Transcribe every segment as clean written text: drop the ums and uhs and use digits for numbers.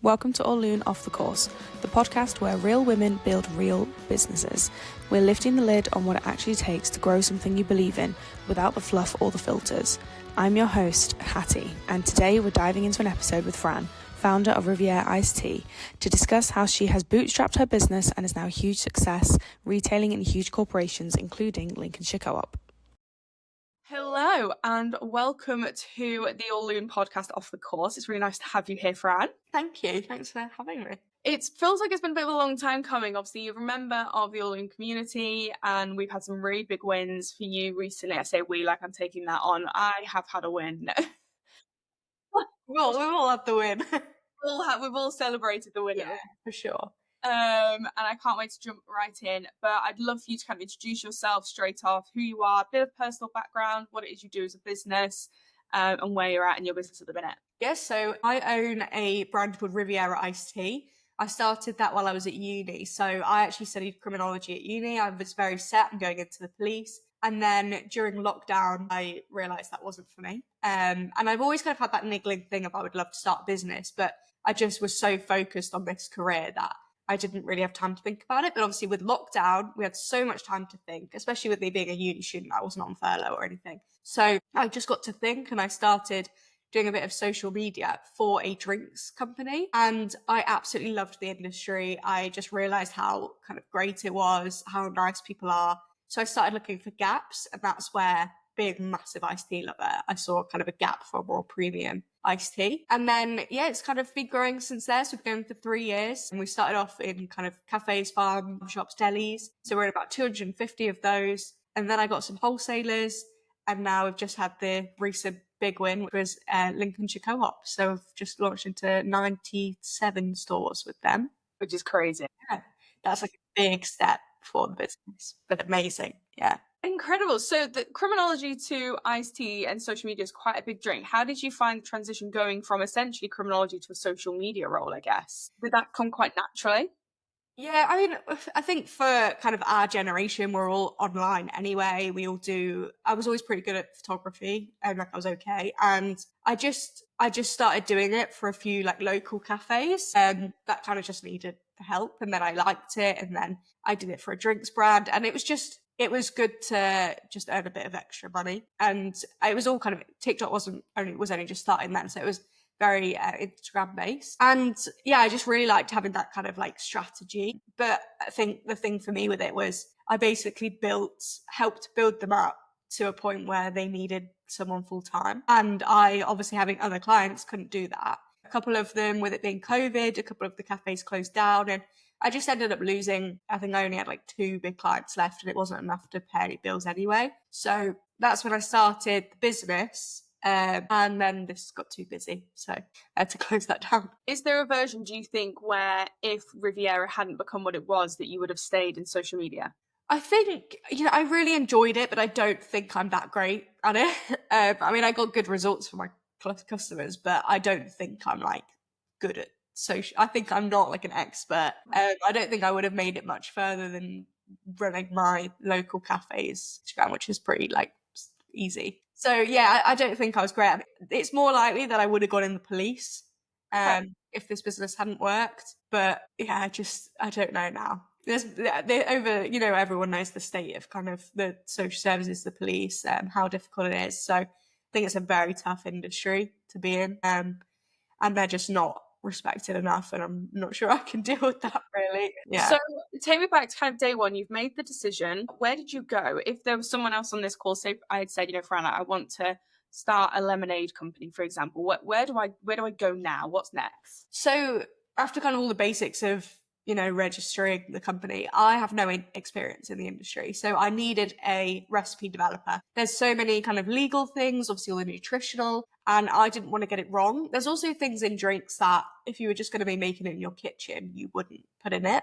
Welcome to Orlune Off the Course, the podcast where real women build real businesses. We're lifting the lid on what it actually takes to grow something you believe in without the fluff or the filters. I'm your host, Hattie, and today we're diving into an episode with Fran, founder of Riviera Iced Tea, to discuss how she has bootstrapped her business and is now a huge success, retailing in huge corporations, including Lincolnshire Co-op. Hello and welcome to the Orlune podcast Off the Course. It's really nice to have you here, Fran. Thank you. Thanks for having me. It feels like it's been a bit of a long time coming. Obviously, you're a member of the Orlune community and we've had some really big wins for you recently. I say we, like I'm taking that on. I have had a win. We've all had the win. We've all celebrated the win. Yeah, for sure. And I can't wait to jump right in. But I'd love for you to kind of introduce yourself straight off, who you are, a bit of personal background, what it is you do as a business, and where you're at in your business at the minute. Yes, so I own a brand called Riviera Iced Tea. I started that while I was at uni. So I actually studied criminology at uni. I was very set on going into the police. And then during lockdown, I realised that wasn't for me. And I've always kind of had that niggling thing of I would love to start a business, but I just was so focused on this career that I didn't really have time to think about it. But obviously with lockdown, we had so much time to think, especially with me being a uni student. I wasn't on furlough or anything. So I just got to think and I started doing a bit of social media for a drinks company. And I absolutely loved the industry. I just realized how kind of great it was, how nice people are. So I started looking for gaps, and that's where, being a massive iced tea lover, I saw kind of a gap for a more premium iced tea. And then, yeah, it's kind of been growing since there. So we've been going for 3 years, and we started off in kind of cafes, farm shops, delis. So we're in about 250 of those. And then I got some wholesalers, and now we've just had the recent big win, which was Lincolnshire Co-op. So we've just launched into 97 stores with them. Which is crazy. Yeah, that's like a big step for the business, but amazing. Yeah. Incredible. So the criminology to iced tea and social media is quite a big drink. How did you find the transition going from essentially criminology to a social media role, I guess? Did that come quite naturally? Yeah, I mean, I think for kind of our generation, we're all online anyway. We all do. I was always pretty good at photography, and like I was okay. And I just started doing it for a few like local cafes, and that kind of just needed the help. And then I liked it, and then I did it for a drinks brand, and it was good to just earn a bit of extra money. And it was all kind of, TikTok was only just starting then, so it was very Instagram based. And yeah, I just really liked having that kind of like strategy. But I think the thing for me with it was I basically helped build them up to a point where they needed someone full time. And I, obviously having other clients, couldn't do that. A couple of them, with it being COVID, a couple of the cafes closed down, and I just ended up losing, I think I only had like 2 big clients left, and it wasn't enough to pay any bills anyway. So that's when I started the business. And then this got too busy, so I had to close that down. Is there a version, do you think, where if Riviera hadn't become what it was, that you would have stayed in social media? I think, I really enjoyed it, but I don't think I'm that great at it. I mean, I got good results for my customers, but I don't think I'm like good at social. I think I'm not like an expert. I don't think I would have made it much further than running my local cafes, which is pretty like easy. So yeah, I don't think I was great. It's more likely that I would have gone in the police if this business hadn't worked. But yeah, I don't know now. Everyone knows the state of kind of the social services, the police, how difficult it is. So I think it's a very tough industry to be in, and they're just not respected enough, and I'm not sure I can deal with that really. Yeah. So take me back to kind of day one. You've made the decision. Where did you go? If there was someone else on this call, say I had said, Fran, I want to start a lemonade company, for example. Where do I go now? What's next? So after kind of all the basics of registering the company, I have no experience in the industry. So I needed a recipe developer. There's so many kind of legal things, obviously all the nutritional, and I didn't want to get it wrong. There's also things in drinks that if you were just going to be making it in your kitchen, you wouldn't put in it,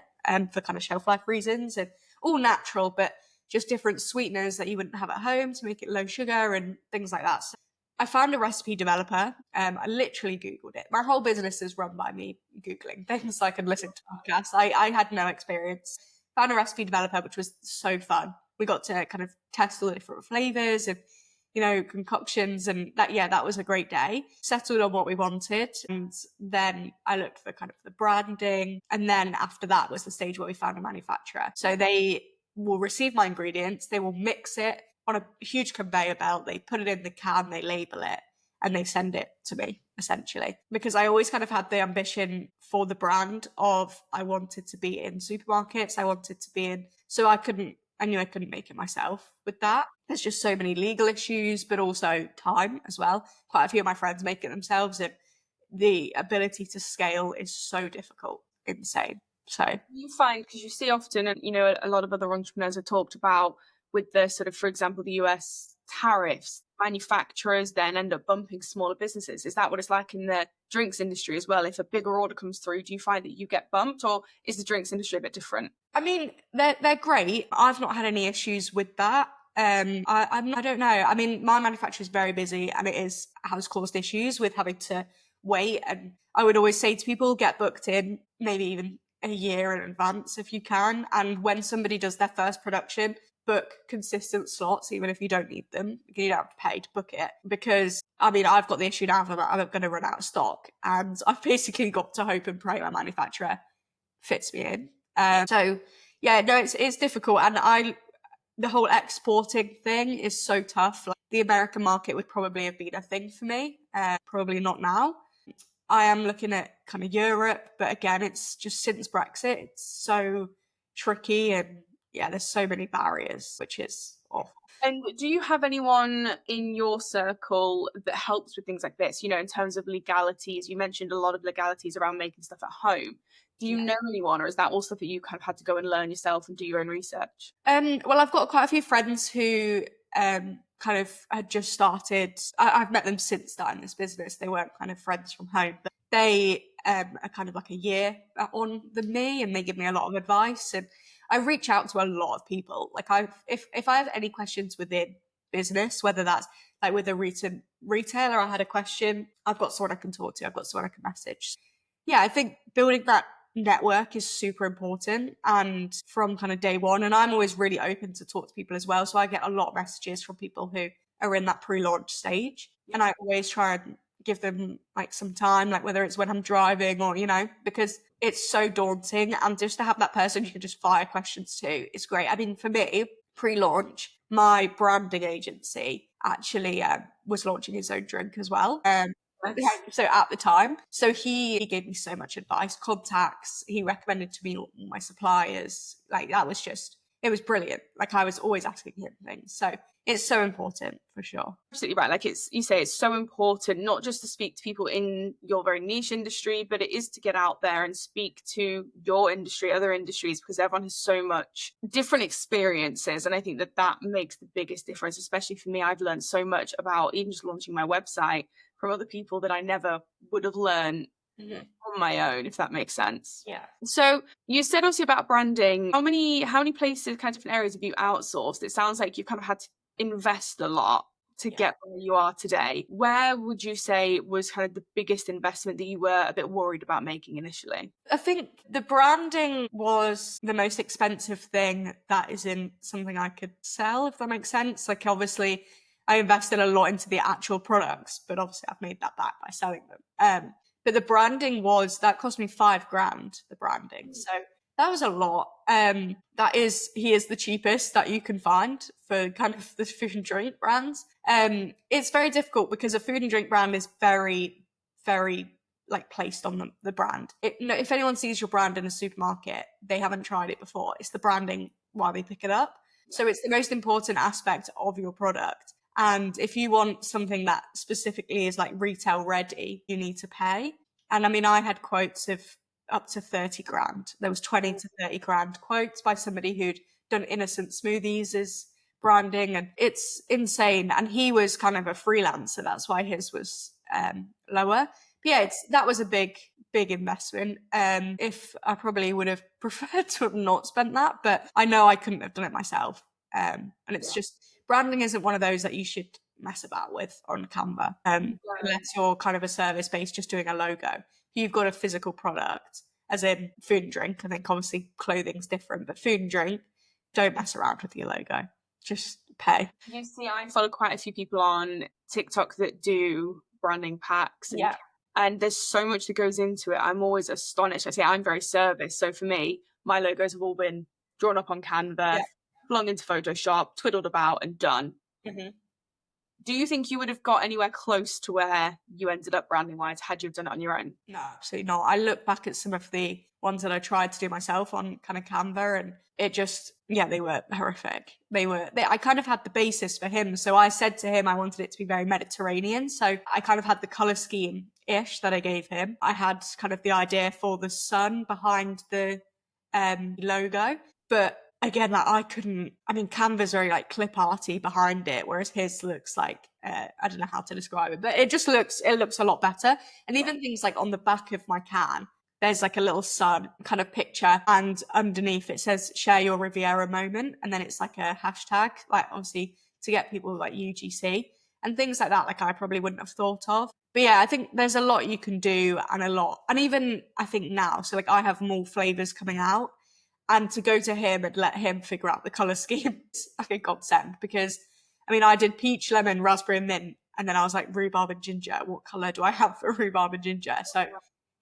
for kind of shelf life reasons, and all natural, but just different sweeteners that you wouldn't have at home to make it low sugar and things like that. So I found a recipe developer. I literally Googled it. My whole business is run by me Googling things so I can listen to podcasts. I had no experience. Found a recipe developer, which was so fun. We got to kind of test all the different flavors, and concoctions, and that was a great day. Settled on what we wanted, and then I looked for kind of the branding, and then after that was the stage where we found a manufacturer. So they will receive my ingredients, they will mix it on a huge conveyor belt, they put it in the can, they label it, and they send it to me, essentially. Because I always kind of had the ambition for the brand of, I wanted to be in supermarkets, I wanted to be in, so I knew I couldn't make it myself with that. There's just so many legal issues, but also time as well. Quite a few of my friends make it themselves, and the ability to scale is so difficult, insane. So you find, because you see often, and a lot of other entrepreneurs have talked about with the sort of, for example, the US tariffs, manufacturers then end up bumping smaller businesses. Is that what it's like in the drinks industry as well? If a bigger order comes through, do you find that you get bumped, or is the drinks industry a bit different? I mean, they're great. I've not had any issues with that. I don't know. I mean, my manufacturer is very busy, and has caused issues with having to wait. And I would always say to people, get booked in, maybe even a year in advance if you can. And when somebody does their first production, book consistent slots, even if you don't need them. You don't have to pay to book it. Because, I mean, I've got the issue now that I'm going to run out of stock. And I've basically got to hope and pray my manufacturer fits me in. So, yeah, no, it's difficult. And the whole exporting thing is so tough. Like, the American market would probably have been a thing for me. Probably not now. I am looking at kind of Europe, but again, it's just since Brexit, it's so tricky, and there's so many barriers, which is awful. And do you have anyone in your circle that helps with things like this, in terms of legalities? You mentioned a lot of legalities around making stuff at home. Do you know anyone, or is that all stuff that you kind of had to go and learn yourself and do your own research? Well, I've got quite a few friends who kind of had just started. I've met them since starting this business. They weren't kind of friends from home, but they are kind of like a year on than me, and they give me a lot of advice. And I reach out to a lot of people. Like, if I have any questions within business, whether that's like with a retailer, I had a question, I've got someone I can talk to, I've got someone I can message. Yeah, I think building that network is super important, and from kind of day one, and I'm always really open to talk to people as well, so I get a lot of messages from people who are in that pre-launch stage, and I always try and give them like some time, like whether it's when I'm driving or because it's so daunting, and just to have that person you can just fire questions to is great. I mean, for me, pre-launch, my branding agency actually was launching his own drink as well. So at the time, so he gave me so much advice, contacts, he recommended to me all my suppliers. Like, it was brilliant. Like, I was always asking him things. So it's so important, for sure. Absolutely right. Like, you say, it's so important not just to speak to people in your very niche industry, but it is to get out there and speak to your industry, other industries, because everyone has so much different experiences. And I think that makes the biggest difference, especially for me. I've learned so much about even just launching my website from other people that I never would have learned on my own, if that makes sense. Yeah. So you said also about branding. How many places, kind of different areas have you outsourced? It sounds like you've kind of had to invest a lot to get where you are today. Where would you say was kind of the biggest investment that you were a bit worried about making initially? I think the branding was the most expensive thing that isn't something I could sell, if that makes sense. Like, obviously, I invested a lot into the actual products, but obviously I've made that back by selling them. But the branding that cost me $5,000, the branding. So that was a lot. He is the cheapest that you can find for kind of the food and drink brands. It's very difficult because a food and drink brand is very, very like placed on the brand. If anyone sees your brand in a supermarket, they haven't tried it before. It's the branding why they pick it up. So it's the most important aspect of your product. And if you want something that specifically is like retail ready, you need to pay. And I mean, I had quotes of up to 30 grand. There was 20 to 30 grand quotes by somebody who'd done innocent smoothies as branding, and it's insane. And he was kind of a freelancer. That's why his was lower. But yeah, that was a big investment. If I probably would have preferred to have not spent that, but I know I couldn't have done it myself. And it's just, branding isn't one of those that you should mess about with on Canva, unless you're kind of a service based, just doing a logo. You've got a physical product, as in food and drink. I think obviously clothing's different, but food and drink, don't mess around with your logo. Just pay. You see, I follow quite a few people on TikTok that do branding packs, and there's so much that goes into it. I'm always astonished. I say I'm very service, so for me, my logos have all been drawn up on Canva, flung into Photoshop, twiddled about, and done. Do you think you would have got anywhere close to where you ended up branding wise had you done it on your own? No, absolutely not. I look back at some of the ones that I tried to do myself on kind of Canva, and it just, they were horrific. I kind of had the basis for him. So I said to him, I wanted it to be very Mediterranean. So I kind of had the color scheme ish that I gave him. I had kind of the idea for the sun behind the logo, but again, like Canva's very like clip arty behind it, whereas his looks like I don't know how to describe it, but it looks a lot better. And even things like on the back of my can, there's like a little sun kind of picture, and underneath it says "Share your Riviera moment," and then it's like a hashtag, like obviously to get people like UGC and things like that. Like I probably wouldn't have thought of. But yeah, I think there's a lot you can do, and even I think now, so like I have more flavors coming out. And to go to him and let him figure out the colour scheme is like a godsend, because I did peach, lemon, raspberry, and mint, and then I was like rhubarb and ginger. What colour do I have for rhubarb and ginger? So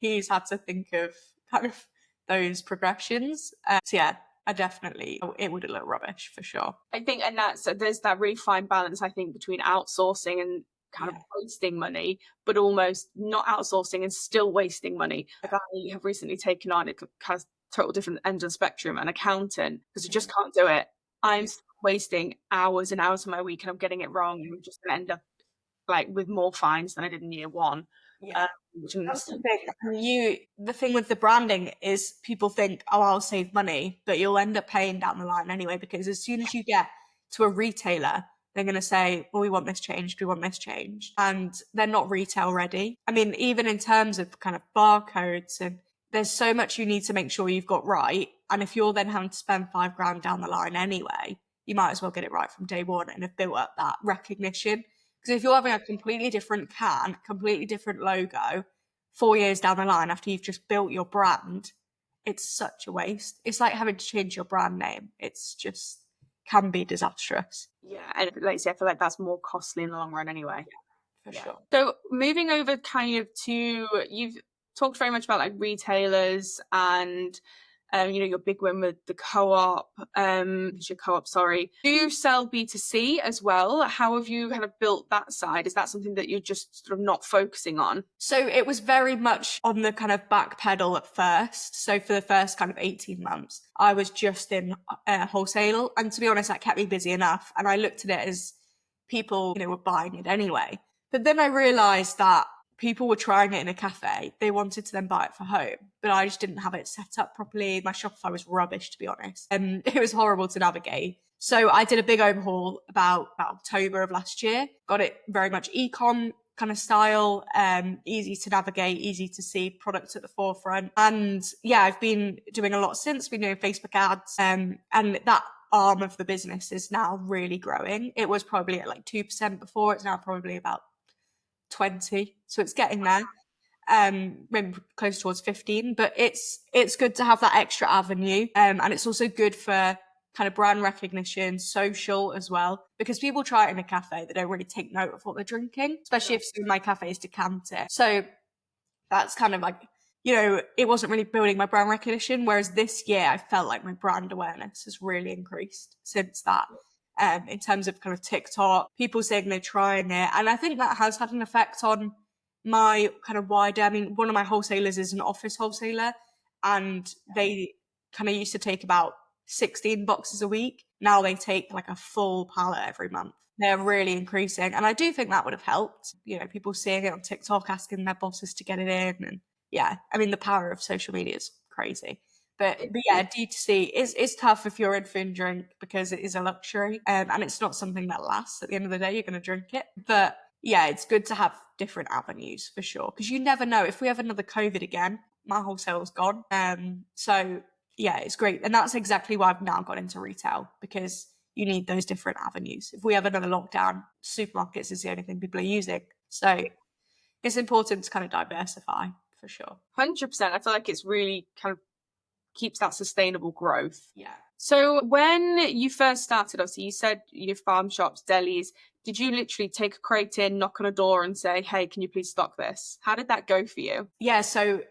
he's had to think of kind of those progressions. So yeah, it would have looked rubbish for sure. I think, and there's that really fine balance, I think, between outsourcing and kind of wasting money, but almost not outsourcing and still wasting money. Like I have recently taken on, it has total different ends of the spectrum, an accountant, because I just can't do it. I'm wasting hours and hours of my week and I'm getting it wrong, and I'm just going to end up like with more fines than I did in year one. That's the thing. The thing with the branding is people think, oh, I'll save money, but you'll end up paying down the line anyway, because as soon as you get to a retailer, they're going to say, well, we want this changed, and they're not retail ready. Even in terms of kind of barcodes, and there's so much you need to make sure you've got right. And if you're then having to spend $5,000 down the line anyway, you might as well get it right from day one and have built up that recognition. Because if you're having a completely different can, completely different logo, 4 years down the line after you've just built your brand, it's such a waste. It's like having to change your brand name. It's just can be disastrous. Yeah, and like you say, I feel like that's more costly in the long run anyway. For sure. So moving over kind of to, you've talked very much about like retailers and your big win with the co-op, your co-op, sorry. Do you sell B2C as well? How have you kind of built that side? Is that something that you're just sort of not focusing on? So it was very much on the kind of back pedal at first. So for the first kind of 18 months, I was just in wholesale. And to be honest, that kept me busy enough. And I looked at it as people, were buying it anyway. But then I realized that people were trying it in a cafe. They wanted to then buy it for home, but I just didn't have it set up properly. My Shopify was rubbish, to be honest. And it was horrible to navigate. So I did a big overhaul about October of last year. Got it very much e-com kind of style, easy to navigate, easy to see, products at the forefront. And yeah, I've been doing a lot since, been doing Facebook ads, and that arm of the business is now really growing. It was probably at like 2% before. It's now probably about 20, so it's getting there, maybe close towards 15, but it's good to have that extra avenue, and it's also good for kind of brand recognition, social as well, because people try it in a cafe, they don't really take note of what they're drinking, especially if my cafe is decanter. So that's kind of like, it wasn't really building my brand recognition, whereas this year I felt like my brand awareness has really increased since that. In terms of kind of TikTok, people saying they're trying it. And I think that has had an effect on my kind of wider, one of my wholesalers is an office wholesaler, and they kind of used to take about 16 boxes a week. Now they take like a full pallet every month. They're really increasing. And I do think that would have helped, people seeing it on TikTok, asking their bosses to get it in. And yeah, the power of social media is crazy. But yeah, D2C is tough if you're in food and drink, because it is a luxury, and it's not something that lasts. At the end of the day, you're going to drink it. But yeah, it's good to have different avenues for sure, because you never know. If we have another COVID again, my wholesale's gone. So yeah, it's great. And that's exactly why I've now got into retail, because you need those different avenues. If we have another lockdown, supermarkets is the only thing people are using. So it's important to kind of diversify for sure. 100%. I feel like it's really kind of keeps that sustainable growth. Yeah. So when you first started, obviously you said your farm shops, delis, did you literally take a crate in, knock on a door and say, hey, can you please stock this? How did that go for you? Yeah, so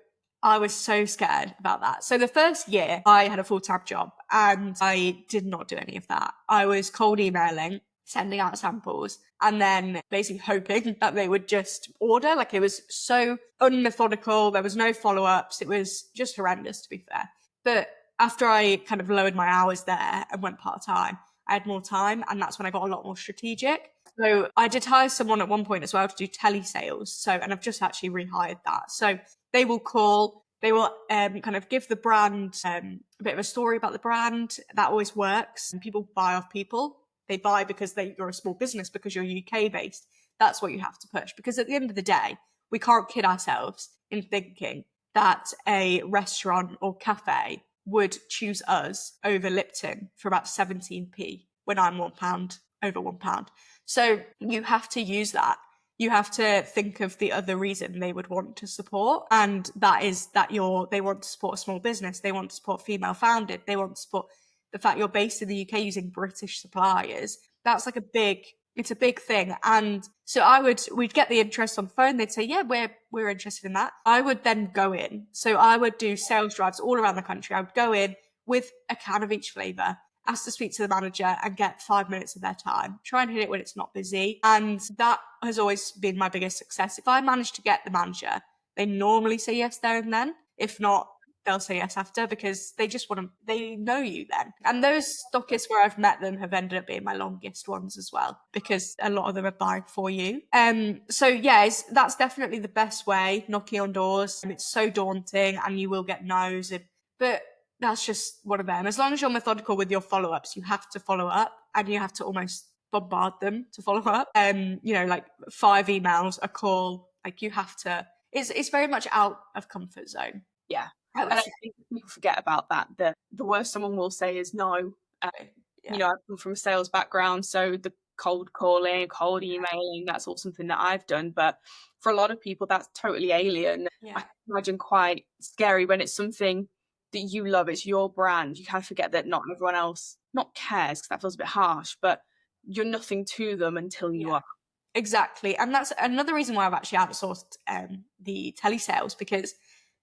I was so scared about that. So the first year I had a full-time job and I did not do any of that. I was cold emailing, sending out samples, and then basically hoping that they would just order. Like, it was so unmethodical. There was no follow-ups. It was just horrendous, to be fair. But after I kind of lowered my hours there and went part-time, I had more time, and that's when I got a lot more strategic. So I did hire someone at one point as well to do telesales. So, and I've just actually rehired that. So they will call, they will kind of give the brand a bit of a story about the brand. That always works. And people buy off people. They buy because you're a small business, because you're UK based. That's what you have to push. Because at the end of the day, we can't kid ourselves in thinking that a restaurant or cafe would choose us over Lipton for about 17p when I'm £1 over £1. So you have to use that. You have to think of the other reason they would want to support. And that is that they want to support a small business. They want to support female founded. They want to support the fact you're based in the UK using British suppliers. That's like it's a big thing. And so we'd get the interest on the phone. They'd say, yeah, we're interested in that. I would then go in. So I would do sales drives all around the country. I would go in with a can of each flavour, ask to speak to the manager and get 5 minutes of their time. Try and hit it when it's not busy. And that has always been my biggest success. If I manage to get the manager, they normally say yes there and then. If not, they'll say yes after, because they know you then. And those stockists where I've met them have ended up being my longest ones as well, because a lot of them are buying for you. So yeah, that's definitely the best way, knocking on doors. It's so daunting and you will get no's, but that's just one of them. As long as you're methodical with your follow-ups, you have to follow up and you have to almost bombard them to follow up. Like 5 emails, a call, like you have to, it's very much out of comfort zone. Yeah. And I think people forget about that. The worst someone will say is no. I've come from a sales background, so the cold calling, cold emailing, that's all something that I've done. But for a lot of people, that's totally alien. Yeah. I can imagine quite scary when it's something that you love, it's your brand. You kind of forget that not everyone else not cares, because that feels a bit harsh, but you're nothing to them until you are. Exactly. And that's another reason why I've actually outsourced the telesales, because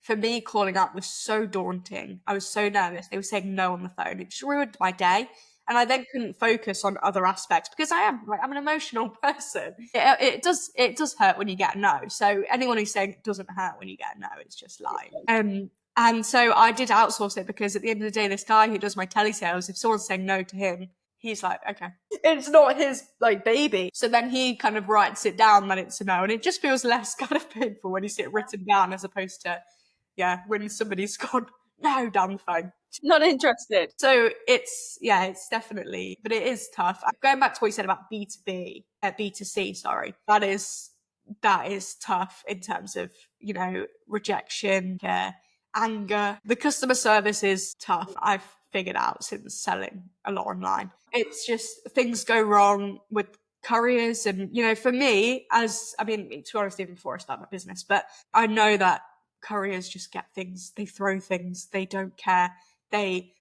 for me, calling up was so daunting. I was so nervous. They were saying no on the phone. It just ruined my day. And I then couldn't focus on other aspects, because I'm an emotional person. It does hurt when you get a no. So anyone who's saying it doesn't hurt when you get a no, it's just lying. And so I did outsource it, because at the end of the day, this guy who does my telesales, if someone's saying no to him, he's like, okay, it's not his baby. So then he kind of writes it down that it's a no. And it just feels less kind of painful when you see it written down, as opposed to, when somebody's gone, no, down the phone. Not interested. So it's definitely, but it is tough. Going back to what you said about B2C, sorry, that is tough in terms of, rejection, anger. The customer service is tough. I've figured out since selling a lot online. It's just things go wrong with couriers. And, for me, to be honest, even before I started my business, but I know that couriers just get things, they throw things, they don't care, they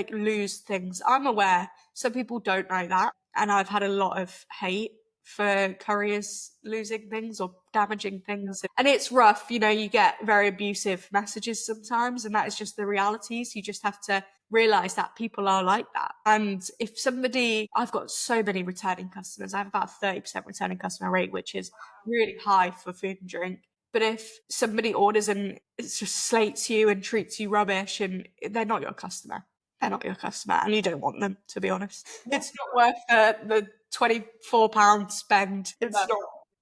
lose things. I'm aware some people don't know that, and I've had a lot of hate for couriers losing things or damaging things, and it's rough. You get very abusive messages sometimes, and that is just the reality. So you just have to realize that people are like that. And if I've got so many returning customers, I have about a 30% returning customer rate, which is really high for food and drink. But if somebody orders and it just slates you and treats you rubbish, and they're not your customer, and you don't want them, to be honest. It's not worth the £24 spend. It's not.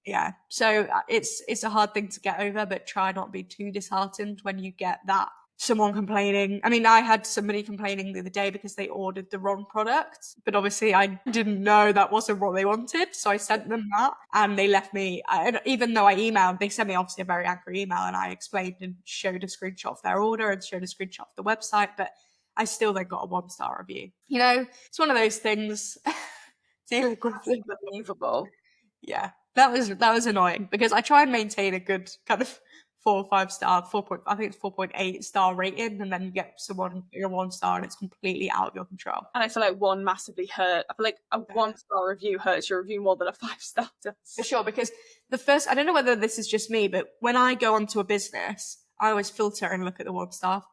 Yeah. So it's a hard thing to get over, but try not to be too disheartened when you get that. Someone complaining. I had somebody complaining the other day because they ordered the wrong product, but obviously I didn't know that wasn't what they wanted. So I sent them that, and they left me, even though I emailed, they sent me obviously a very angry email, and I explained and showed a screenshot of their order and showed a screenshot of the website, but I still then got a 1-star review. It's one of those things. Dealing with it. Unbelievable. Yeah. That was annoying, because I try and maintain a good kind of 4 or 5 star, 4 I think it's 4.8 star rating, and then you get someone a 1 star, and it's completely out of your control. And I feel like one massively hurt. I feel like a 1-star review hurts your review more than a 5-star does. For sure, because the first, I don't know whether this is just me, but when I go onto a business, I always filter and look at the 1 stars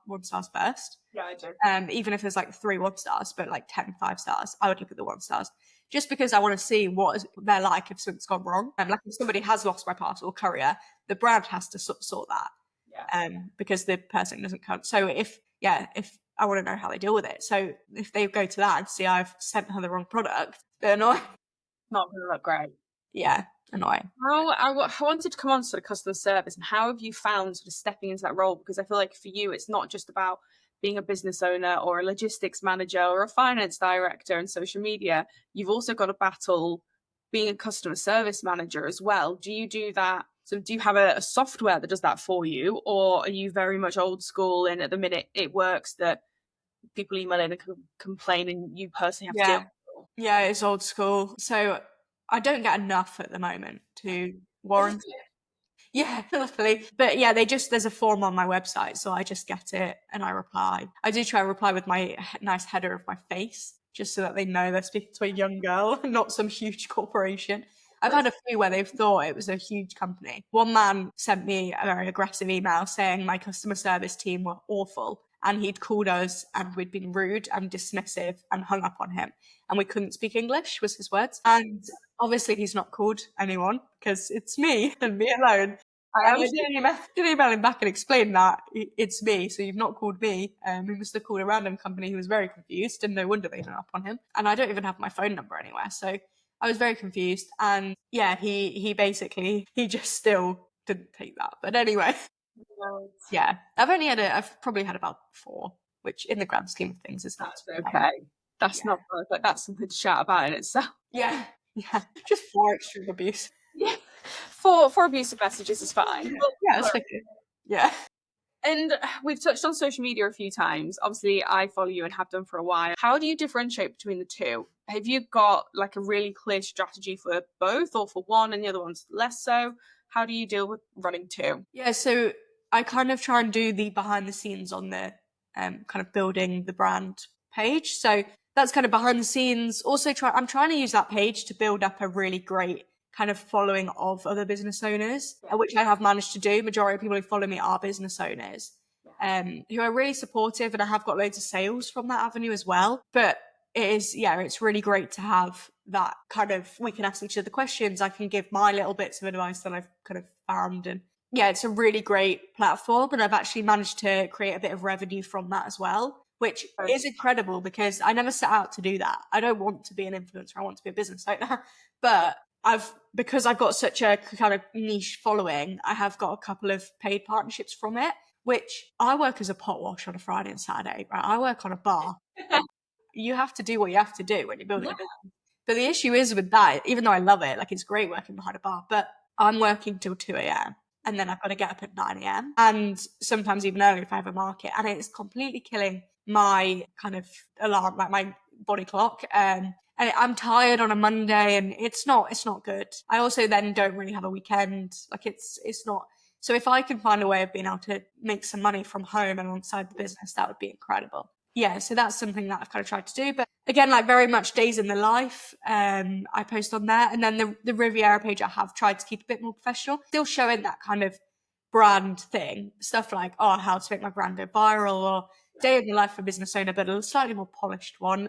first. Yeah, I do. Even if there's like 3 1 stars, but like 10 5 stars, I would look at the 1 stars. Just because I want to see what they're like if something's gone wrong. Like if somebody has lost my parcel courier, the brand has to sort that. Yeah. Because the person doesn't count. So if I want to know how they deal with it. So if they go to that and see I've sent her the wrong product, they're annoying. Not going to look great. Yeah, annoying. I wanted to come on to sort of customer service, and how have you found sort of stepping into that role? Because I feel like for you, it's not just about being a business owner or a logistics manager or a finance director in social media. You've also got to battle being a customer service manager as well. Do you do that? So do you have a software that does that for you, or are you very much old school and at the minute it works that people email in and complain and you personally have to deal with it? Yeah, it's old school. So I don't get enough at the moment to warrant it. Yeah, luckily. But yeah, there's a form on my website, so I just get it and I reply. I do try to reply with my nice header of my face, just so that they know they're speaking to a young girl, not some huge corporation. I've had a few where they've thought it was a huge company. One man sent me a very aggressive email saying my customer service team were awful, and he'd called us and we'd been rude and dismissive and hung up on him, and we couldn't speak English, was his words. And obviously he's not called anyone because it's me and me alone. I did email him back and explain that it's me, so you've not called me. He must have called a random company who was very confused, and no wonder they hung up on him. And I don't even have my phone number anywhere, so I was very confused. And yeah, he just still didn't take that. But anyway, yeah, I've probably had about 4, which in the grand scheme of things is not okay. That's not perfect. That's something to shout about in itself. Yeah, just 4 extreme abuse. Yeah, 4 abusive messages is fine. Yeah, it's okay. Yeah. And we've touched on social media a few times. Obviously, I follow you and have done for a while. How do you differentiate between the two? Have you got like a really clear strategy for both, or for one and the other one's less so? How do you deal with running 2? Yeah, so I kind of try and do the behind the scenes on the kind of building the brand page. So that's kind of behind the scenes. Also, I'm trying to use that page to build up a really great kind of following of other business owners, which I have managed to do. Majority of people who follow me are business owners who are really supportive, and I have got loads of sales from that avenue as well. But it's really great to have that kind of, we can ask each other questions. I can give my little bits of advice that I've kind of found, and yeah, it's a really great platform, and I've actually managed to create a bit of revenue from that as well, which is incredible because I never set out to do that. I don't want to be an influencer. I want to be a business owner, but because I've got such a kind of niche following, I have got a couple of paid partnerships from it, which I work as a pot wash on a Friday and Saturday, right? I work on a bar. You have to do what you have to do when you're building a business. But the issue is with that, even though I love it, like it's great working behind a bar, but I'm working till 2 a.m. and then I've got to get up at 9 a.m. and sometimes even earlier if I have a market, and it's completely killing my kind of alarm, like my body clock. And I'm tired on a Monday, and it's not good. I also then don't really have a weekend. Like it's not. So if I can find a way of being able to make some money from home and alongside the business, that would be incredible. Yeah, so that's something that I've kind of tried to do. But again, like very much days in the life, I post on there. And then the Riviera page, I have tried to keep a bit more professional, still showing that kind of brand thing, stuff like, how to make my brand go viral, or day in the life of a business owner, but a slightly more polished one,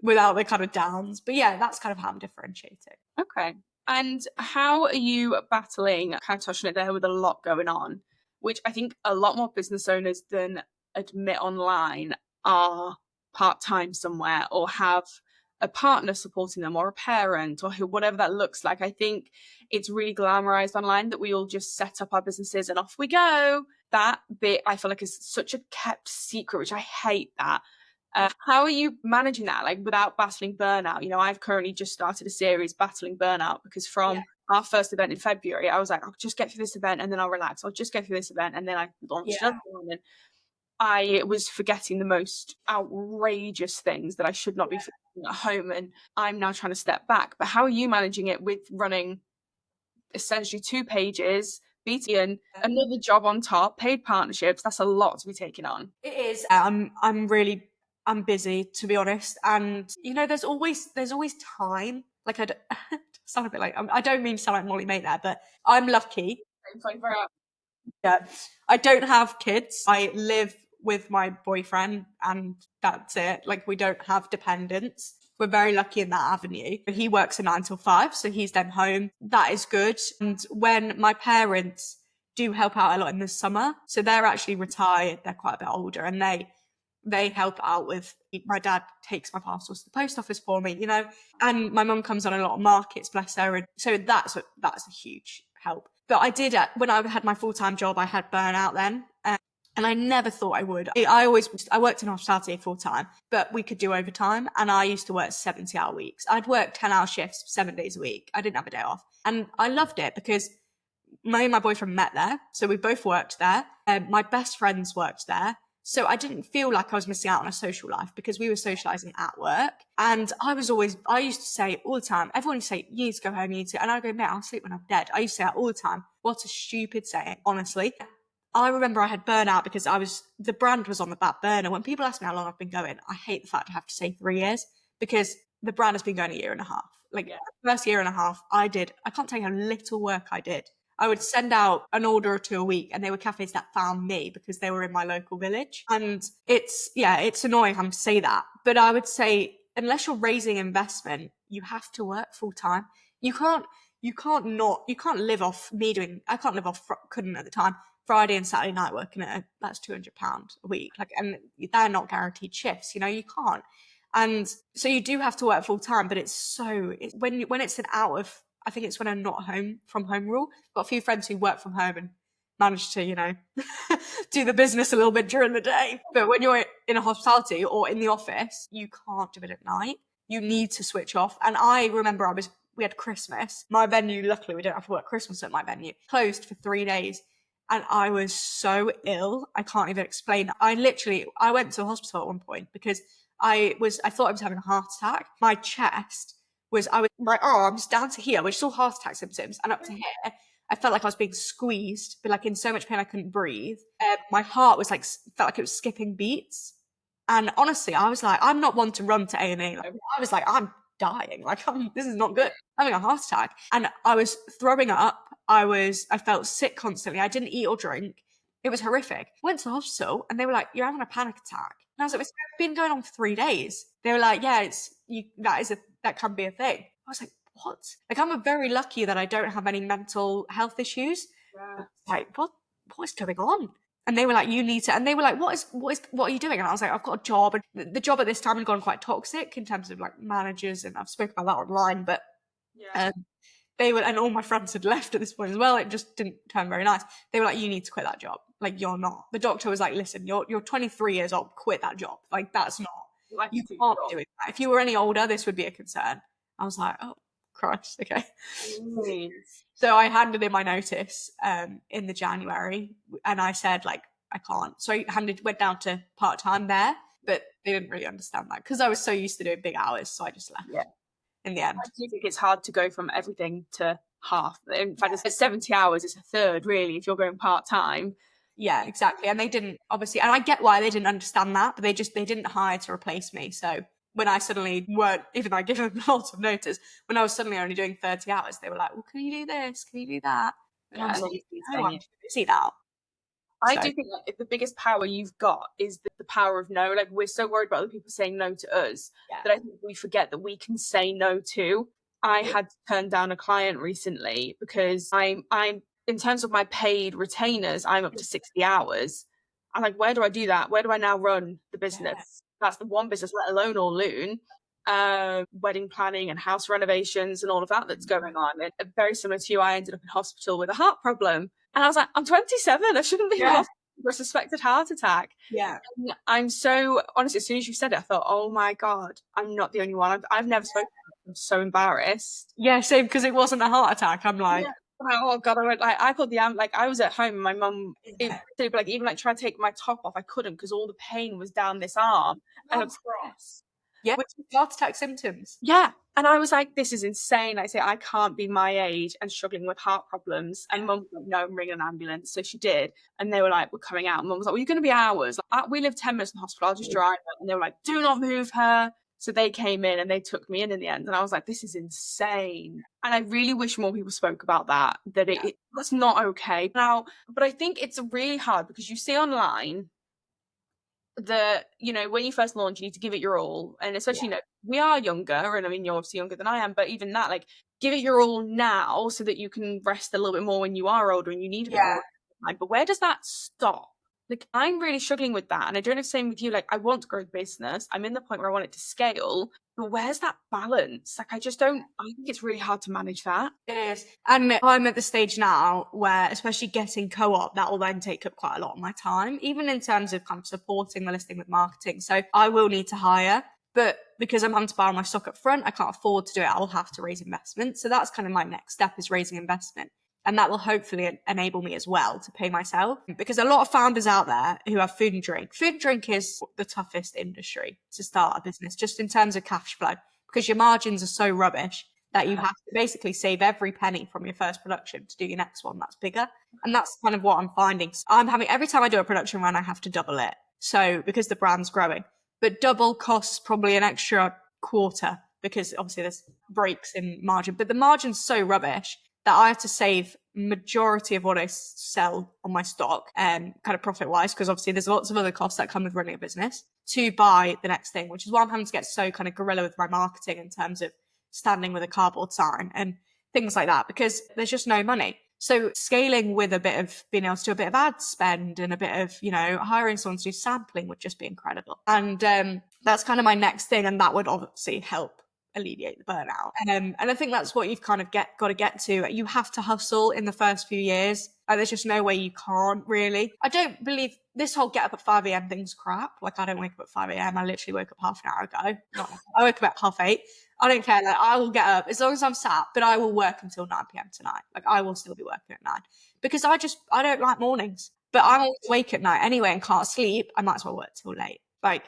without the kind of downs. But yeah, that's kind of how I'm differentiating. Okay. And how are you battling, kind of touching it there, with a lot going on, which I think a lot more business owners than admit online are part-time somewhere, or have a partner supporting them, or a parent, or whatever that looks like. I think it's really glamorized online that we all just set up our businesses and off we go. That bit I feel like is such a kept secret, which I hate that. How are you managing that, like without battling burnout? You know, I've currently just started a series, Battling Burnout, because from our first event in February, I was like, I'll just get through this event and then I'll relax. I'll just get through this event, and then I launched another one, and I was forgetting the most outrageous things that I should not be forgetting at home, and I'm now trying to step back. But how are you managing it with running essentially 2 pages, BT and another job on top, paid partnerships, that's a lot to be taken on. It is. I'm busy, to be honest, and there's always time. Like I don't, sound a bit like I don't mean to sound like Molly Mate there, but I'm lucky. Yeah, I don't have kids. I live with my boyfriend, and that's it. Like we don't have dependents. We're very lucky in that avenue. He works a 9 till 5, so he's then home. That is good. And when my parents do help out a lot in the summer, so they're actually retired. They're quite a bit older, and they help out with. My dad takes my parcels to the post office for me, and my mum comes on a lot of markets, bless her. And so that's a huge help. But I did, when I had my full-time job, I had burnout then. And I never thought I would. I worked in hospitality full-time, but we could do overtime. And I used to work 70-hour weeks. I'd work 10-hour shifts 7 days a week. I didn't have a day off. And I loved it because me and my boyfriend met there. So we both worked there. My best friends worked there. So I didn't feel like I was missing out on a social life because we were socializing at work. And I used to say all the time, everyone used to say, you need to go home, you need to. And I go, mate, I'll sleep when I'm dead. I used to say that all the time. What a stupid saying, honestly. I remember I had burnout because the brand was on the back burner. When people ask me how long I've been going, I hate the fact I have to say 3 years because the brand has been going 1.5 years. Like the first 1.5 years, I can't tell you how little work I did. I would send out an order or 2 a week, and they were cafes that found me because they were in my local village. And it's annoying having to say that. But I would say, unless you're raising investment, you have to work full time. You can't live off couldn't at the time, Friday and Saturday night working that's £200 a week. And they're not guaranteed shifts, you can't. And so you do have to work full time, but when it's an out of, I think it's when I'm not home from home rule. I've got a few friends who work from home and manage to, do the business a little bit during the day. But when you're in a hospitality or in the office, you can't do it at night. You need to switch off. And I remember we had Christmas. My venue, luckily we don't have to work Christmas at my venue, closed for 3 days. And I was so ill. I can't even explain. I went to the hospital at one point because I thought I was having a heart attack. My chest my arms down to here, which is all heart attack symptoms, and up to here, I felt like I was being squeezed, but like in so much pain I couldn't breathe. My heart was felt like it was skipping beats. And honestly, I was like, I'm not one to run to A&E. I was like, I'm dying. This is not good. I'm having a heart attack. And I was throwing up. I felt sick constantly. I didn't eat or drink. It was horrific. Went to the hospital and they were like, you're having a panic attack. And I was like, it's been going on for 3 days. They were like, yeah, that can be a thing. I was like, what? I'm very lucky that I don't have any mental health issues. Yeah. Like, what is going on? And they were like, you need to, and they were like, what are you doing? And I was like, I've got a job. And the job at this time had gone quite toxic in terms of managers. And I've spoken about that online, but and all my friends had left at this point as well. It just didn't turn very nice. They were like, you need to quit that job. You're not. The doctor was like, listen, you're 23 years old. Quit that job. That's not. You can't do it. If you were any older, this would be a concern. I was like, oh, Christ, okay. So I handed in my notice in the January, and I said, I can't. So I went down to part-time there, but they didn't really understand that because I was so used to doing big hours, so I just left. Yeah. In the end. I do think it's hard to go from everything to half. In fact, it's 70 hours, it's a third, really, if you're going part-time. Yeah, exactly. And they didn't, obviously, and I get why they didn't understand that, but they didn't hire to replace me. So when I suddenly weren't, even though I gave them lots of notice, when I was suddenly only doing 30 hours, they were like, well, can you do this? Can you do that? And I was like, no, I'm busy now. I do think that the biggest power you've got is the power of no. We're so worried about other people saying no to us that I think we forget that we can say no too. I had to turn down a client recently because I'm in terms of my paid retainers, I'm up to 60 hours. I'm like, where do I do that? Where do I now run the business? Yeah. That's the one business, let alone Orlune. Wedding planning and house renovations and all of that's going on. And very similar to you, I ended up in hospital with a heart problem. And I was like, I'm 27. I shouldn't be in hospital for a suspected heart attack. Yeah. And I'm so, honestly, as soon as you said it, I thought, oh my God, I'm not the only one. I've never spoken to her. I'm so embarrassed. Yeah, same, because it wasn't a heart attack. I'm like, oh God, I called the ambulance. I was at home and my mum, even trying to take my top off, I couldn't because all the pain was down this arm. And yeah, which is heart attack symptoms. Yeah. And I was like, this is insane. I say, I can't be my age and struggling with heart problems. And mum was like, no, I'm ringing an ambulance. So she did. And they were like, we're coming out. And mum was like, well, you're going to be hours. Like, we live 10 minutes from the hospital. I'll just drive her. And they were like, do not move her. So they came in and they took me in the end. And I was like, this is insane. And I really wish more people spoke about that, that's not okay. Now, but I think it's really hard because you see online when you first launch, you need to give it your all. And especially, we are younger, and I mean, you're obviously younger than I am, but even that, like, give it your all now so that you can rest a little bit more when you are older and you need a bit more time. But where does that stop? Like, I'm really struggling with that. And I don't know if same with you, like, I want to grow the business. I'm in the point where I want it to scale, but where's that balance? Like, I think it's really hard to manage that. It is. And I'm at the stage now where, especially getting co-op, that will then take up quite a lot of my time, even in terms of kind of supporting the listing with marketing. So I will need to hire, but because I'm having to buy all my stock up front, I can't afford to do it. I'll have to raise investment. So that's kind of my next step, is raising investment. And that will hopefully enable me as well to pay myself. Because a lot of founders out there who have food and drink is the toughest industry to start a business, just in terms of cash flow, because your margins are so rubbish that you have to basically save every penny from your first production to do your next one that's bigger. And that's kind of what I'm finding. Every time I do a production run, I have to double it. So because the brand's growing, but double costs probably an extra quarter, because obviously there's breaks in margin, but the margin's so rubbish that I have to save majority of what I sell on my stock, kind of profit wise, because obviously there's lots of other costs that come with running a business, to buy the next thing, which is why I'm having to get so kind of guerrilla with my marketing in terms of standing with a cardboard sign and things like that, because there's just no money. So scaling with a bit of being able to do a bit of ad spend and a bit of, hiring someone to do sampling would just be incredible. And that's kind of my next thing. And that would obviously help alleviate the burnout. And I think that's what you've kind of got to get to. You have to hustle in the first few years. There's just no way you can't, really. I don't believe this whole get up at 5 a.m. thing's crap. Like, I don't wake up at 5 a.m. I literally woke up half an hour ago. I woke up at 8:30. I don't care. Like, I will get up as long as I'm sat, but I will work until 9 p.m. tonight. Like, I will still be working at 9, because I don't like mornings. But I'm always awake at night anyway and can't sleep. I might as well work till late. Like,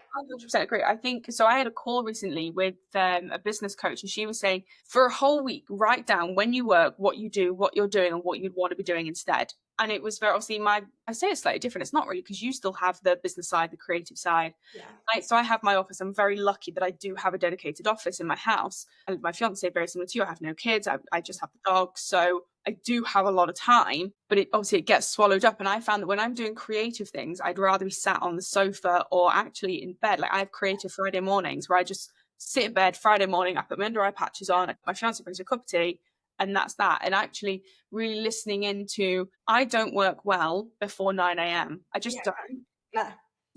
100% agree. I think so. I had a call recently with a business coach, and she was saying, for a whole week, write down when you work, what you do, what you're doing, and what you'd want to be doing instead. And it was very, obviously, I say it's slightly different. It's not really, because you still have the business side, the creative side. Yeah. So I have my office. I'm very lucky that I do have a dedicated office in my house. And my fiance, very similar to you, I have no kids. I just have the dog. So I do have a lot of time, but it gets swallowed up. And I found that when I'm doing creative things, I'd rather be sat on the sofa or actually in bed. Like, I have creative Friday mornings where I just sit in bed Friday morning. I put my under eye patches on. My fiance brings a cup of tea, and that's that. And actually really listening into, I don't work well before 9 a.m. I just don't. No.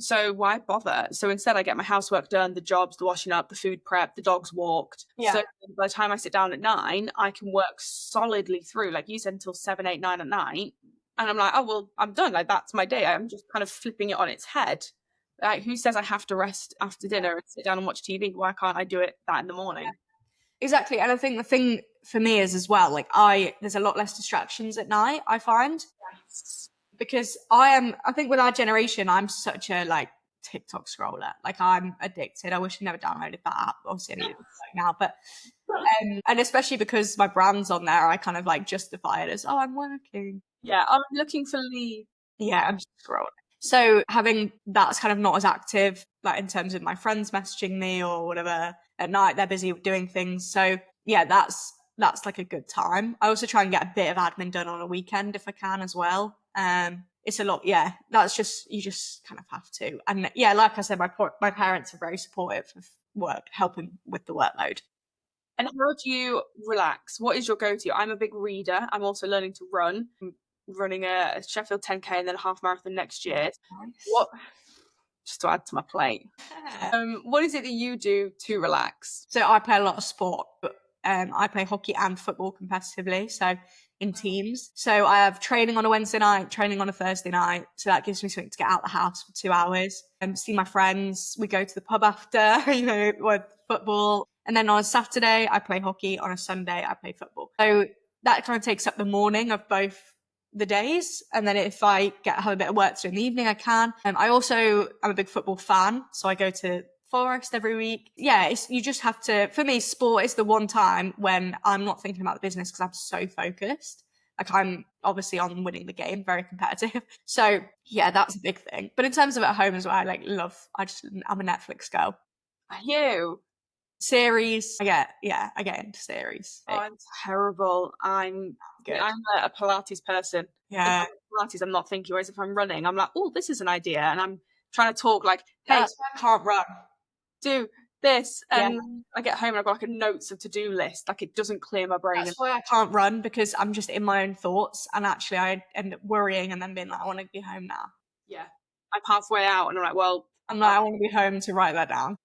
So why bother? So instead I get my housework done, the jobs, the washing up, the food prep, the dogs walked. Yeah. So by the time I sit down at 9, I can work solidly through, like you said, until 7, 8, 9 at night. And I'm like, oh, well, I'm done. Like, that's my day. I'm just kind of flipping it on its head. Like, who says I have to rest after dinner and sit down and watch TV? Why can't I do it that in the morning? Yeah. Exactly. And I think the thing for me is as well, like, there's a lot less distractions at night, I find. Yes. Because I think with our generation, I'm such a TikTok scroller. Like, I'm addicted. I wish I never downloaded that app. Obviously, I need it now. But and especially because my brand's on there, I kind of justify it as, oh, I'm working. Yeah, I'm looking for leave. Yeah, I'm just scrolling. So having that's kind of not as active, like in terms of my friends messaging me or whatever at night, they're busy doing things. So yeah, that's like a good time. I also try and get a bit of admin done on a weekend if I can as well. It's a lot. Yeah, that's just, you just kind of have to. And yeah, like I said, my parents are very supportive of work, helping with the workload. And how do you relax? What is your go-to? I'm a big reader. I'm also learning to run. I'm running a Sheffield 10K and then a half marathon next year. Nice. Just to add to my plate. What is it that you do to relax? So I play a lot of sport, but I play hockey and football competitively, so in teams. So I have training on a Wednesday night, training on a Thursday night. So that gives me something to get out of the house for 2 hours and see my friends. We go to the pub after, with football. And then on a Saturday, I play hockey. On a Sunday, I play football. So that kind of takes up the morning of both the days. And then if I have a bit of work to do in the evening, I can. I'm a big football fan. So I go to forest every week. Yeah, you just have to, for me, sport is the one time when I'm not thinking about the business because I'm so focused. Like, I'm obviously on winning the game, very competitive. So yeah, that's a big thing. But in terms of at home as well, I'm a Netflix girl. Are you? Series, I get into series. Oh, I'm terrible. I'm a Pilates person. Yeah. If I'm Pilates, I'm not thinking. Whereas if I'm running, I'm like, oh, this is an idea, and I'm trying to talk like, hey, That's why I can't run. do this, and Yeah. I get home and I've got like a notes of to-do list. Like, it doesn't clear my brain. That's why I can't run, because I'm just in my own thoughts, and actually I end up worrying and then being like, I want to be home now. Yeah, I'm halfway out and I'm like, well, I want to be home to write that down.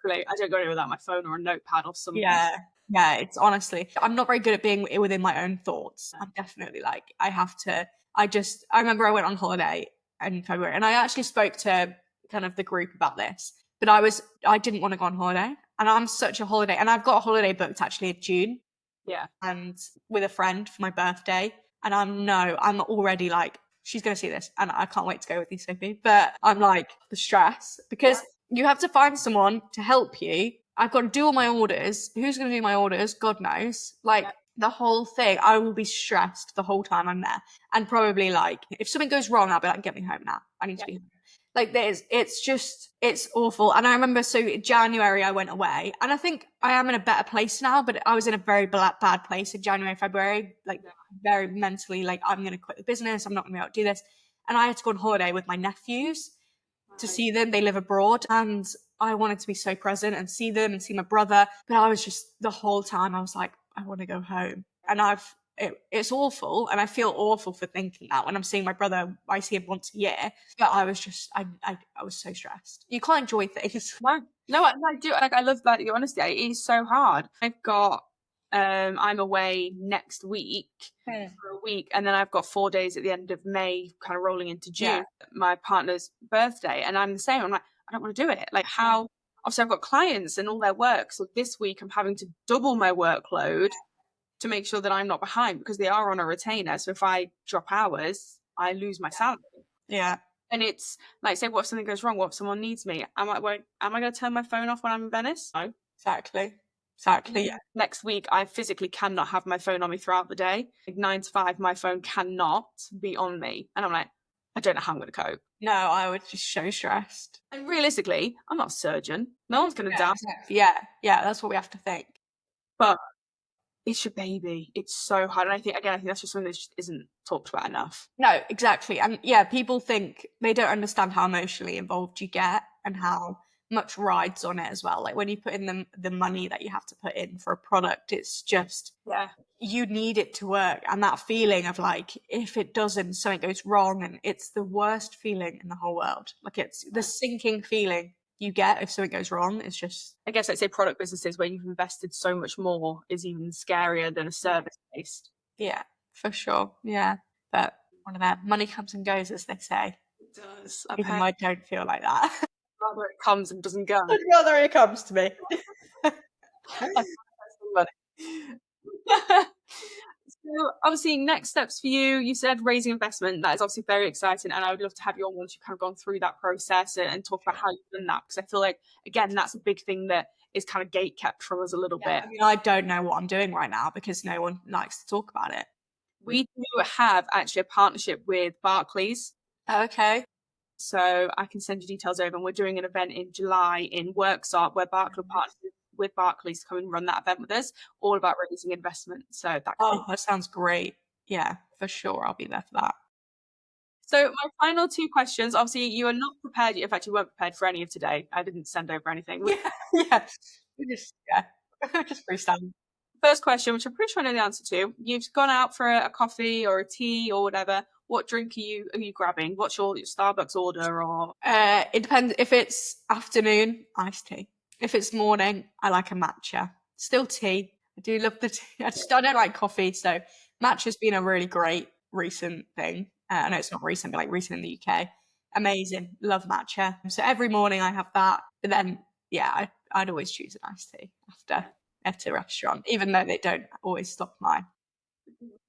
yeah, I don't go anywhere without my phone or a notepad or something. Yeah, it's honestly, I'm not very good at being within my own thoughts. I'm definitely like, I remember I went on holiday in February, and I actually spoke to kind of the group about this, but I didn't want to go on holiday, and I'm such a holiday, and I've got a holiday booked actually in June. Yeah. And with a friend for my birthday, and I'm already like, she's going to see this, and I can't wait to go with you, Sophie. But I'm like, the stress, because you have to find someone to help you. I've got to do all my orders. Who's going to do my orders? God knows. Like, the whole thing, I will be stressed the whole time I'm there. And probably like, if something goes wrong, I'll be like, get me home now. I need to be home. Like, it's awful. And I remember, so January I went away, and I think I am in a better place now, but I was in a very bad place in January, February, like very mentally, like, I'm going to quit the business. I'm not going to be able to do this. And I had to go on holiday with my nephews to see them. They live abroad, and I wanted to be so present and see them and see my brother. But I was just, the whole time I was like, I want to go home. And it's awful, and I feel awful for thinking that when I'm seeing my brother. I see him once a year, but I was just, I was so stressed. You can't enjoy things. No, I do. Like, I love that, your honesty. It is so hard. I've got, I'm away next week for a week, and then I've got 4 days at the end of May, kind of rolling into June, my partner's birthday, and I'm the same. I'm like, I don't want to do it. Like, how? Obviously, I've got clients and all their work, so this week I'm having to double my workload to make sure that I'm not behind, because they are on a retainer. So if I drop hours, I lose my salary. Yeah. And it's like, say, what if something goes wrong? What if someone needs me? Am I going to turn my phone off when I'm in Venice? No. Exactly. Yeah. Next week, I physically cannot have my phone on me throughout the day. Like 9 to 5, my phone cannot be on me. And I'm like, I don't know how I'm going to cope. No, I would just so stressed. And realistically, I'm not a surgeon. No one's going to die. Yeah, that's what we have to think. But it's your baby. It's so hard. And I think that's just something that just isn't talked about enough. No, exactly. And people think, they don't understand how emotionally involved you get and how much rides on it as well. Like, when you put in the money that you have to put in for a product, it's just, you need it to work. And that feeling of like, if it doesn't, something goes wrong, and it's the worst feeling in the whole world. Like, it's the sinking feeling you get if something goes wrong. It's just, I guess I'd say product businesses where you've invested so much more is even scarier than a service based. Yeah, for sure. Yeah. But one of them, money comes and goes, as they say. It does. Even though I don't feel like that. Rather it comes and doesn't go. I'd rather it comes to me. So obviously, next steps for you, you said raising investment. That is obviously very exciting, and I would love to have you on once you've kind of gone through that process and talk about how you've done that, because I feel like, again, that's a big thing that is kind of gate kept from us a little bit. I mean, I don't know what I'm doing right now because no one likes to talk about it. We do have actually a partnership with Barclays. Okay. So I can send you details over, and we're doing an event in July in Worksop where Barclays partners with Barclays to come and run that event with us, all about raising investment. So that sounds great. Yeah, for sure. I'll be there for that. So my final 2 questions. Obviously, you are not prepared. In fact, you weren't prepared for any of today. I didn't send over anything. Yeah. We just freestyle. First question, which I'm pretty sure I know the answer to. You've gone out for a coffee or a tea or whatever. What drink are you grabbing? What's your Starbucks order? Or it depends. If it's afternoon, iced tea. If it's morning, I like a matcha. Still tea. I do love the tea. I don't like coffee, so matcha's been a really great recent thing. I know it's not recent, but like recent in the UK. Amazing. Love matcha. So every morning I have that. But then, I'd always choose an iced tea after at a restaurant, even though they don't always stop mine.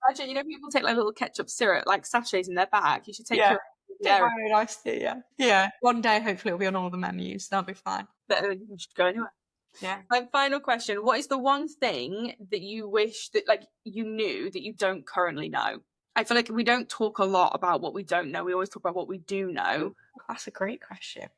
Imagine, people take like little ketchup syrup, like sachets in their bag. You should take your Very nice to you. Yeah. One day, hopefully, it'll be on all the menus. That'll be fine. You should go anywhere. Yeah. My final question: what is the one thing that you wish that you knew that you don't currently know? I feel like we don't talk a lot about what we don't know. We always talk about what we do know. That's a great question.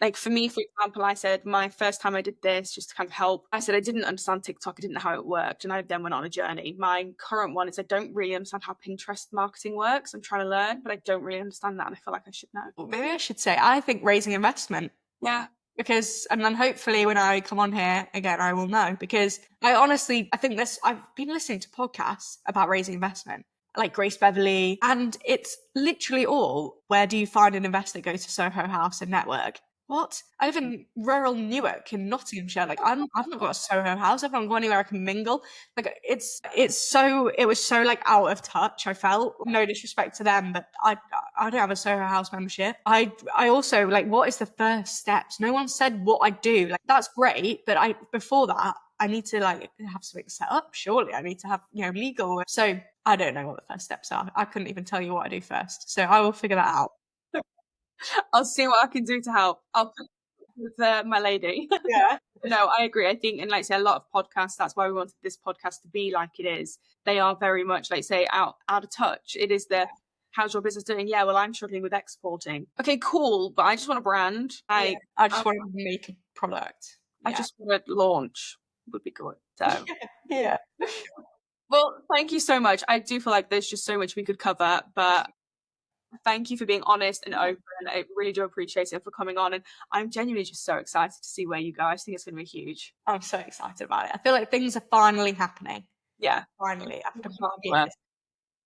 Like for me, for example, I said my first time I did this just to kind of help. I said I didn't understand TikTok. I didn't know how it worked. And I then went on a journey. My current one is I don't really understand how Pinterest marketing works. I'm trying to learn, but I don't really understand that. And I feel like I should know. Well, maybe I should say, I think raising investment. Yeah. Because, and then hopefully when I come on here again, I will know. Because I think I've been listening to podcasts about raising investment, like Grace Beverly, and it's literally all, where do you find an investor? Go to Soho House and network. What? I live in rural Newark in Nottinghamshire. Like I've not got a Soho House. I've not got anywhere I can mingle. Like it was so like out of touch. I felt, no disrespect to them, but I don't have a Soho House membership. I also, like, what is the first steps? No one said what I do. Like that's great, but before that I need to like have something set up. Surely I need to have, legal. So I don't know what the first steps are. I couldn't even tell you what I do first. So I will figure that out. I'll see what I can do to help. I'll put with my lady. Yeah. No, I agree. I think, and like I say, a lot of podcasts, that's why we wanted this podcast to be like it is. They are very much, like say, out of touch. It is the, how's your business doing? Yeah, well, I'm struggling with exporting. Okay, cool. But I just want a brand. I just want to make a product. I just want to launch. Would be good. So yeah. Well, thank you so much. I do feel like there's just so much we could cover, but thank you for being honest and open. I really do appreciate it for coming on. And I'm genuinely just so excited to see where you go. I just think it's going to be huge. I'm so excited about it. I feel like things are finally happening. Yeah. Finally, after 5 years. years.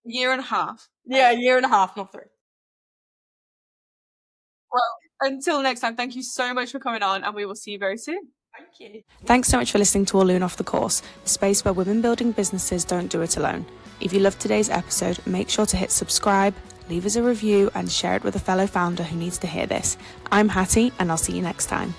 A year and a half. Yeah, a year and a half, not 3. Well, until next time, thank you so much for coming on, and we will see you very soon. Thank you. Thanks so much for listening to Orlune Off the Course, the space where women building businesses don't do it alone. If you loved today's episode, make sure to hit subscribe, leave us a review, and share it with a fellow founder who needs to hear this. I'm Hattie, and I'll see you next time.